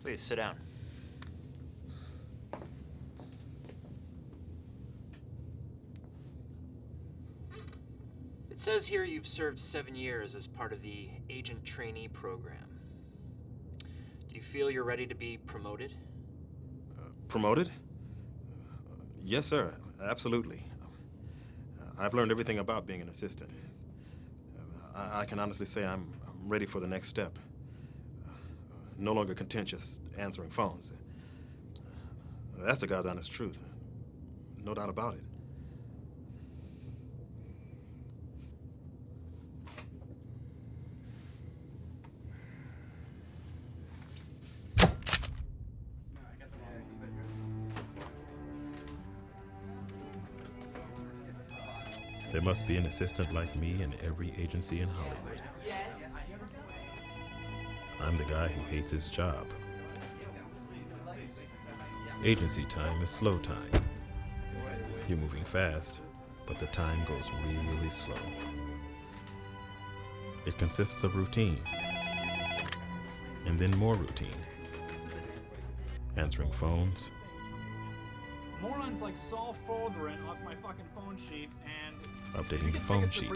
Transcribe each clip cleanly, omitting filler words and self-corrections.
Please sit down. It says here you've served 7 years as part of the agent trainee program. Do you feel you're ready to be promoted? Promoted? Yes, sir. Absolutely. I've learned everything about being an assistant. I can honestly say I'm ready for the next step. No longer contentious answering phones. That's the God's honest truth. No doubt about it. There must be an assistant like me in every agency in Hollywood. I'm the guy who hates his job. Agency time is slow time. You're moving fast, but the time goes really slow. It consists of routine, and then more routine. Answering phones. Morons like Saul Folderen off my fucking phone sheet and Updating the phone sheet.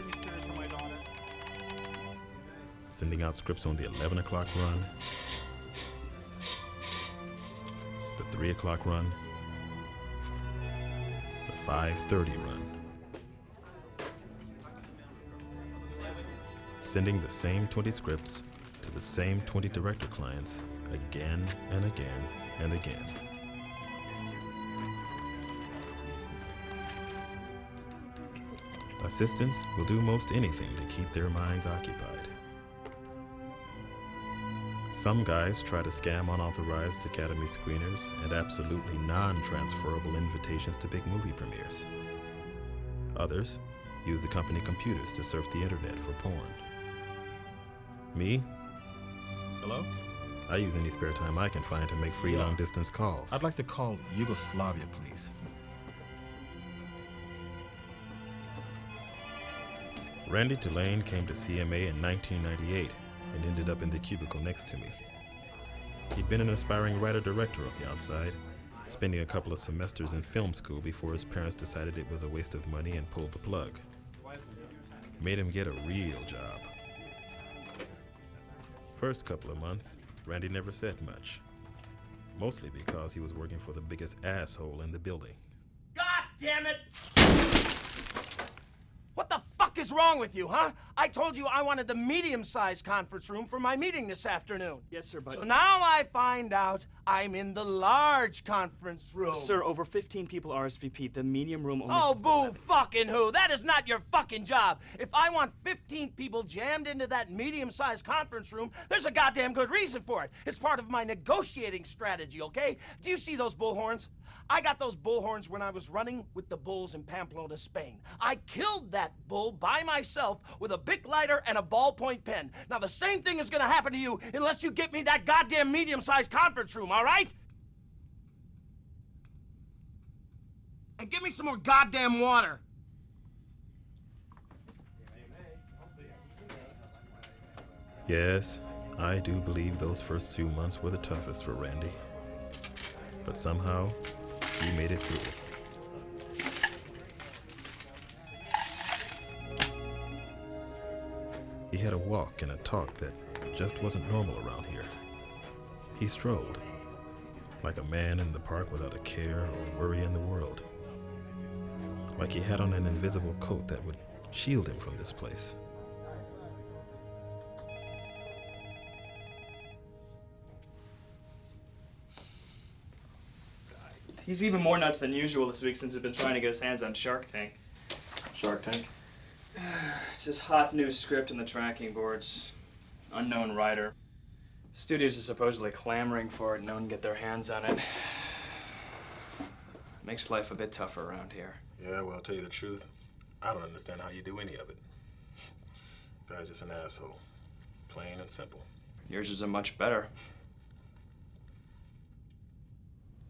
Sending out scripts on the 11 o'clock run, the 3 o'clock run, the 5:30 run. Sending the same 20 scripts to the same 20 director clients again and again and again. Assistants will do most anything to keep their minds occupied. Some guys try to scam unauthorized Academy screeners and absolutely non-transferable invitations to big movie premieres. Others use the company computers to surf the internet for porn. Me? Hello? I use any spare time I can find to make free long-distance calls. I'd like to call Yugoslavia, please. Randy Tulane came to CMA in 1998 and ended up in the cubicle next to me. He'd been an aspiring writer-director on the outside, spending a couple of semesters in film school before his parents decided it was a waste of money and pulled the plug. Made him get a real job. First couple of months, Randy never said much, mostly because he was working for the biggest asshole in the building. God damn it! What the fuck is wrong with you, huh? I told you I wanted the medium-sized conference room for my meeting this afternoon. Yes, sir, but... So now I find out I'm in the large conference room. Sir, over 15 people RSVP'd. The medium room only... Oh, boo fucking who. That is not your fucking job. If I want 15 people jammed into that medium-sized conference room, there's a goddamn good reason for it. It's part of my negotiating strategy, okay? Do you see those bullhorns? I got those bullhorns when I was running with the bulls in Pamplona, Spain. I killed that bull by myself with a Bic lighter and a ballpoint pen. Now, the same thing is gonna happen to you unless you get me that goddamn medium-sized conference room, all right? And give me some more goddamn water. Yes, I do believe those first few months were the toughest for Randy. But somehow, he made it through. He had a walk and a talk that just wasn't normal around here. He strolled, like a man in the park without a care or worry in the world. Like he had on an invisible coat that would shield him from this place. He's even more nuts than usual this week since he's been trying to get his hands on Shark Tank. Shark Tank? It's his hot new script in the tracking boards. Unknown writer. Studios are supposedly clamoring for it and no one can get their hands on it. Makes life a bit tougher around here. Yeah, well, I'll tell you the truth. I don't understand how you do any of it. Guy's just an asshole. Plain and simple. Yours isn't much better.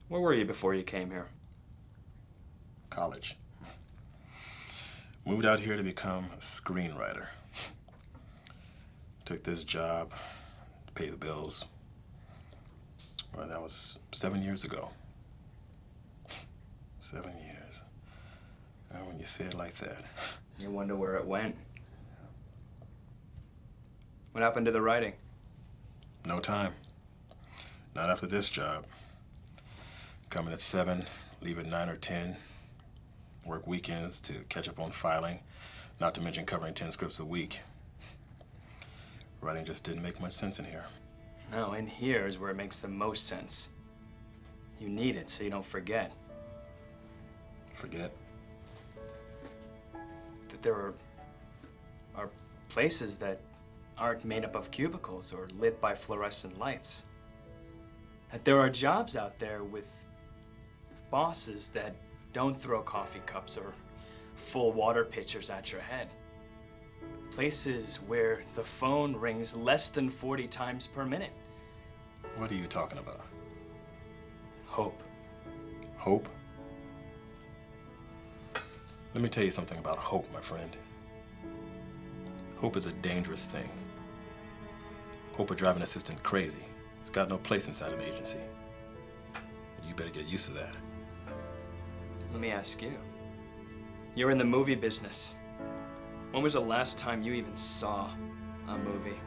Where were you before you came here? College. Moved out here to become a screenwriter. Took this job to pay the bills. Well, that was 7 years ago. 7 years. When you say it like that. You wonder where it went. What happened to the writing? No time. Not after this job. Coming at 7, leave at 9 or 10. Work weekends to catch up on filing, not to mention covering 10 scripts a week. Writing just didn't make much sense in here. No, in here is where it makes the most sense. You need it so you don't forget. Forget? That there are places that aren't made up of cubicles or lit by fluorescent lights. That there are jobs out there with bosses that don't throw coffee cups or full water pitchers at your head. Places where the phone rings less than 40 times per minute. What are you talking about? Hope. Hope? Let me tell you something about hope, my friend. Hope is a dangerous thing. Hope will drive an assistant crazy. It's got no place inside an agency. You better get used to that. Let me ask you. You're in the movie business. When was the last time you even saw a movie?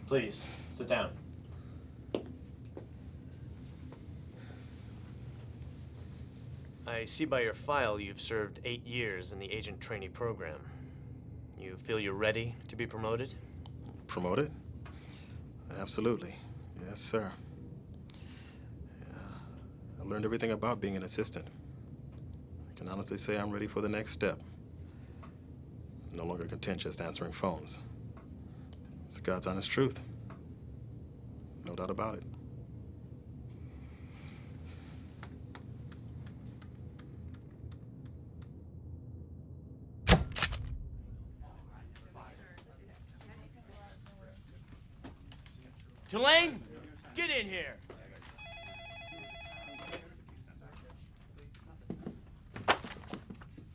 Please, sit down. I see by your file you've served 8 years in the agent trainee program. You feel you're ready to be promoted? Promoted? Absolutely. Yes, sir. Yeah. I learned everything about being an assistant. I can honestly say I'm ready for the next step. No longer content just answering phones. It's God's honest truth. No doubt about it. Tulane, get in here.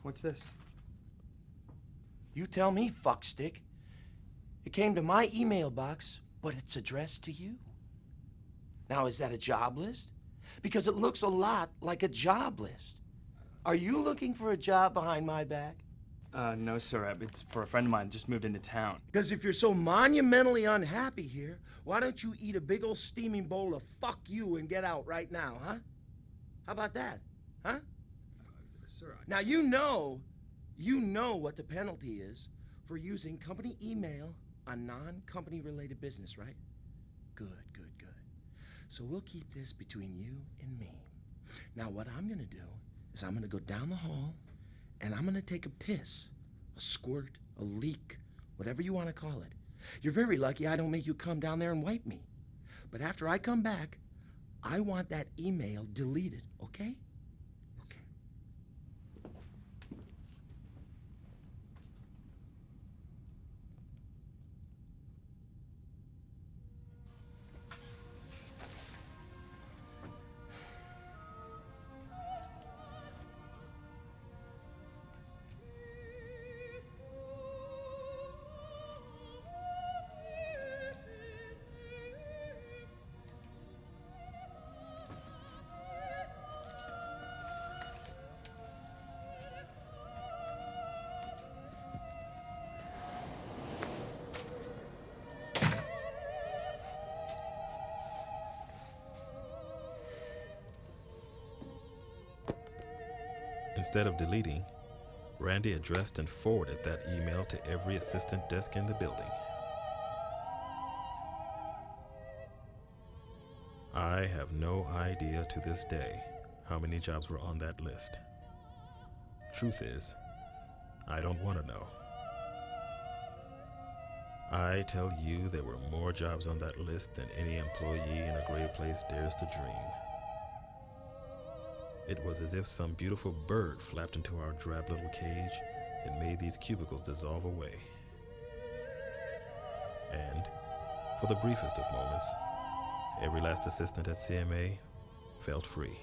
What's this? You tell me, fuckstick. It came to my email box, but it's addressed to you. Now, is that a job list? Because it looks a lot like a job list. Are you looking for a job behind my back? No, sir. It's for a friend of mine just moved into town. Because if you're so monumentally unhappy here, why don't you eat a big old steaming bowl of fuck you and get out right now, huh? How about that, huh? Sir, Now you know what the penalty is for using company email on non-company related business, right? Good, good, good. So we'll keep this between you and me. Now what I'm gonna do is I'm gonna go down the hall and I'm gonna take a piss, a squirt, a leak, whatever you wanna call it. You're very lucky I don't make you come down there and wipe me. But after I come back, I want that email deleted, okay? Okay. Instead of deleting, Randy addressed and forwarded that email to every assistant desk in the building. I have no idea to this day how many jobs were on that list. Truth is, I don't want to know. I tell you there were more jobs on that list than any employee in a great place dares to dream. It was as if some beautiful bird flapped into our drab little cage and made these cubicles dissolve away. And, for the briefest of moments, every last assistant at CMA felt free.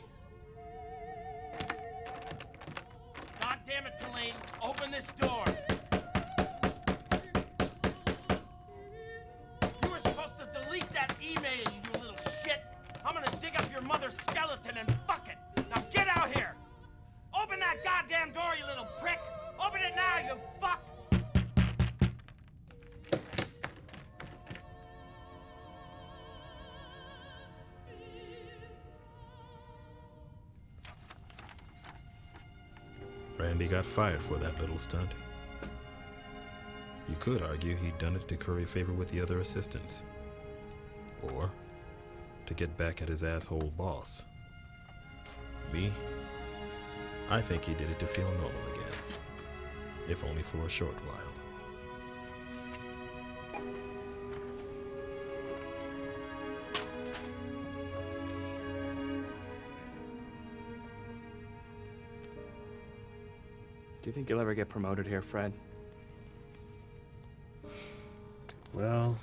God damn it, Tulane, open this door. You were supposed to delete that email, you little shit. I'm gonna dig up your mother's skeleton and fuck it. Now get out here. Open that goddamn door, you little prick. Open it now, you fuck. Randy got fired for that little stunt. You could argue he'd done it to curry favor with the other assistants. Or to get back at his asshole boss. Me? I think he did it to feel normal again. If only for a short while. Do you think you'll ever get promoted here, Fred? Well,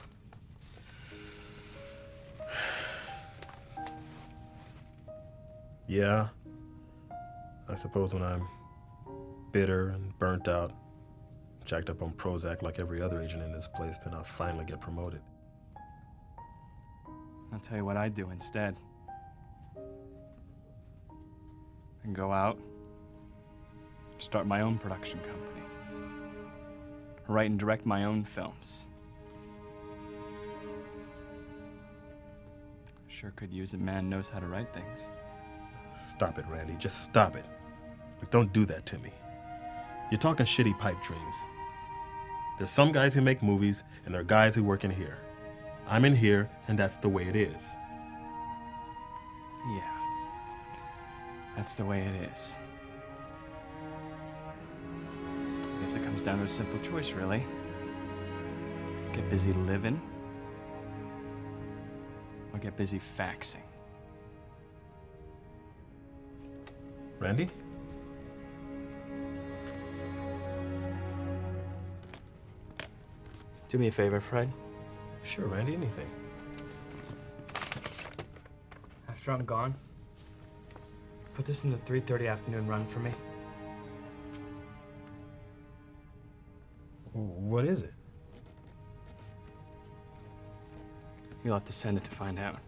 yeah. I suppose when I'm bitter and burnt out, jacked up on Prozac like every other agent in this place, then I'll finally get promoted. I'll tell you what I'd do instead. And go out, start my own production company. Write and direct my own films. Sure could use a man who knows how to write things. Stop it, Randy. Just stop it. Like, don't do that to me. You're talking shitty pipe dreams. There's some guys who make movies, and there are guys who work in here. I'm in here, and that's the way it is. Yeah. That's the way it is. I guess it comes down to a simple choice, really. Get busy living, or get busy faxing. Randy? Do me a favor, Fred. Sure, Randy, anything. After I'm gone, put this in the 3:30 afternoon run for me. What is it? You'll have to send it to find out.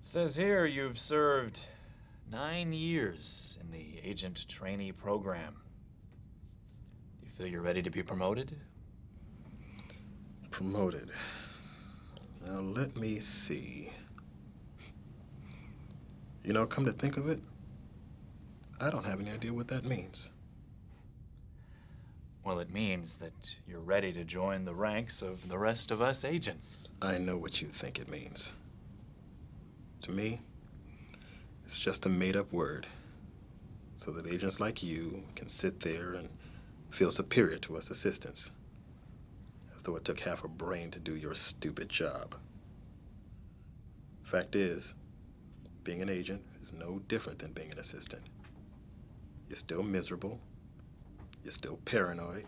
Says here you've served 9 years in the agent trainee program. Do you feel you're ready to be promoted? Promoted. Now, let me see. You know, come to think of it, I don't have any idea what that means. Well, it means that you're ready to join the ranks of the rest of us agents. I know what you think it means. To me, it's just a made-up word, so that agents like you can sit there and feel superior to us assistants, as though it took half a brain to do your stupid job. Fact is, being an agent is no different than being an assistant. You're still miserable, you're still paranoid,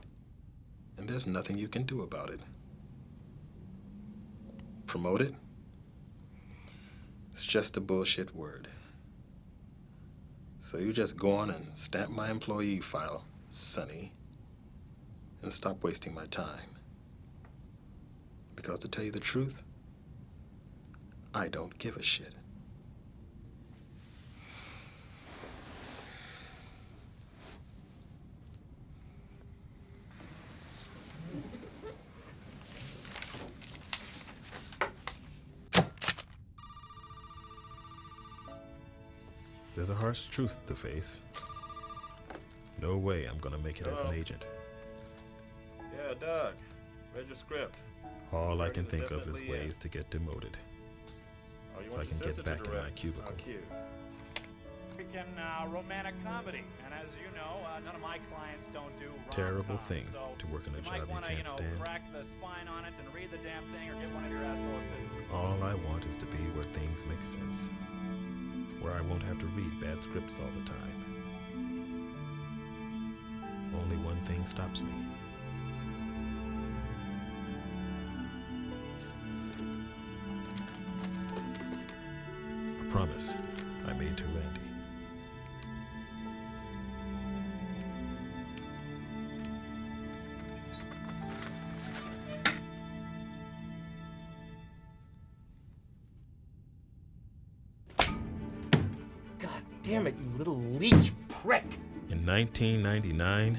and there's nothing you can do about it. Promoted? It's just a bullshit word. So you just go on and stamp my employee file, Sonny, and stop wasting my time. Because to tell you the truth, I don't give a shit. There's a harsh truth to face. No way I'm gonna make it as an Hello? agent. Yeah, Doug. Read your script. All I can Director's think of is definitely in. ways to get demoted, Oh, you so I want can your get sister back to in my direct? cubicle. Cute. Freaking romantic comedy, and as you know, none of my clients don't do Terrible rom-coms, thing so to work in a you job might you wanna, can't stand. crack the spine on it and read the damn thing, or get one of your asshole assistants. All I want is to be where things make sense, where I won't have to read bad scripts all the time. Only one thing stops me. A promise I made to Randy. God damn it, you little leech prick! In 1999,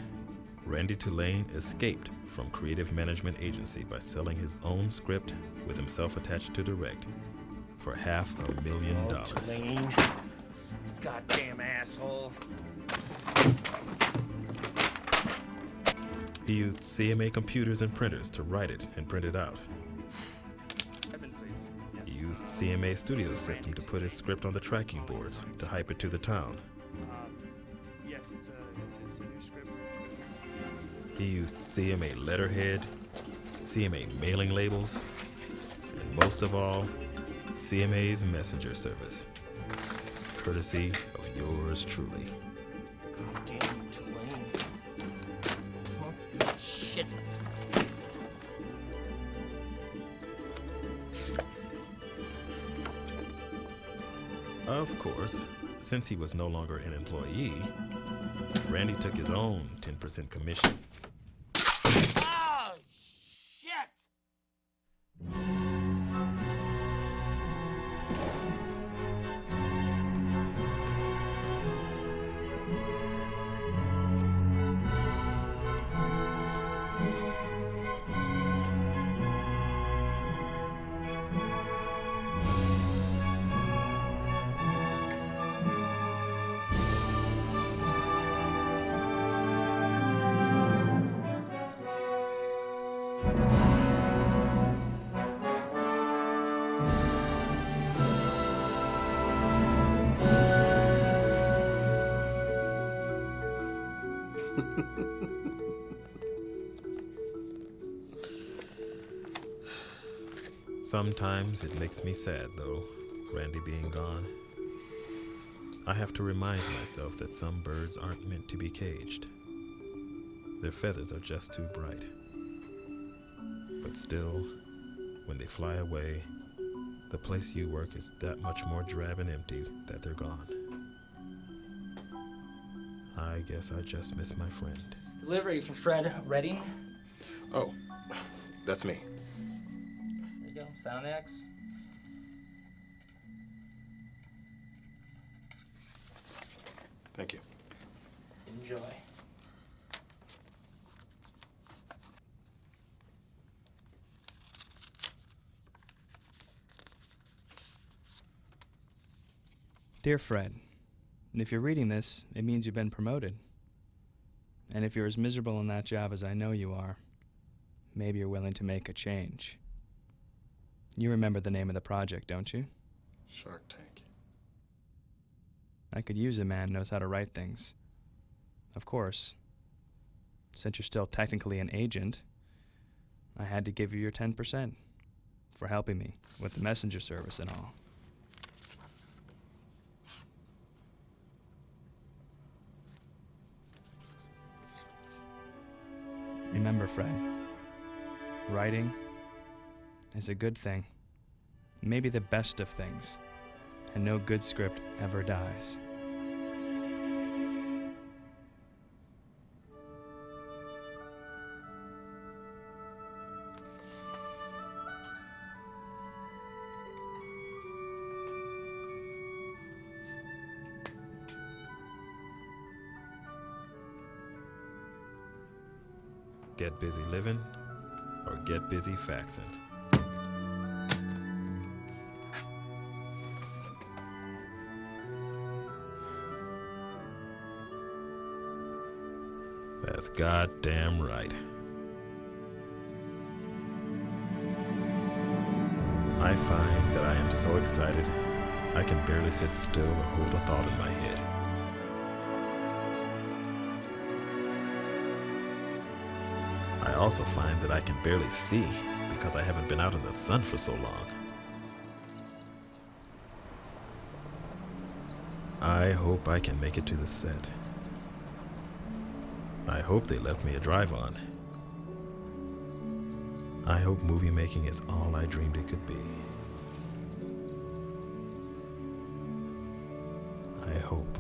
Randy Tulane escaped from Creative Management Agency by selling his own script with himself attached to direct for $500,000. Tulane. Goddamn asshole. He used CMA computers and printers to write it and print it out. Evan, please. He used CMA Studio system to put his script on the tracking boards to hype it to the town. Yes, it's a new script. It's good. He used CMA letterhead, CMA mailing labels, and most of all, CMA's messenger service, courtesy of yours truly. Goddamn Tulane. Huh? Shit. Of course, since he was no longer an employee, Randy took his own 10% commission. Oh, shit! Sometimes it makes me sad, though, Randy being gone. I have to remind myself that some birds aren't meant to be caged. Their feathers are just too bright. But still, when they fly away, the place you work is that much more drab and empty that they're gone. I guess I just miss my friend. Delivery for Fred Redding. Oh, that's me. There you go, Sound X. Thank you. Enjoy. Dear Fred, if you're reading this, it means you've been promoted. And if you're as miserable in that job as I know you are, maybe you're willing to make a change. You remember the name of the project, don't you? Shark Tank. I could use a man who knows how to write things. Of course, since you're still technically an agent, I had to give you your 10% for helping me with the messenger service and all. Remember, Fred, writing is a good thing, maybe the best of things, and no good script ever dies. Get busy living or get busy faxing. That's goddamn right. I find that I am so excited, I can barely sit still or hold a thought in my head. I also find that I can barely see because I haven't been out in the sun for so long. I hope I can make it to the set. I hope they left me a drive on. I hope movie making is all I dreamed it could be. I hope.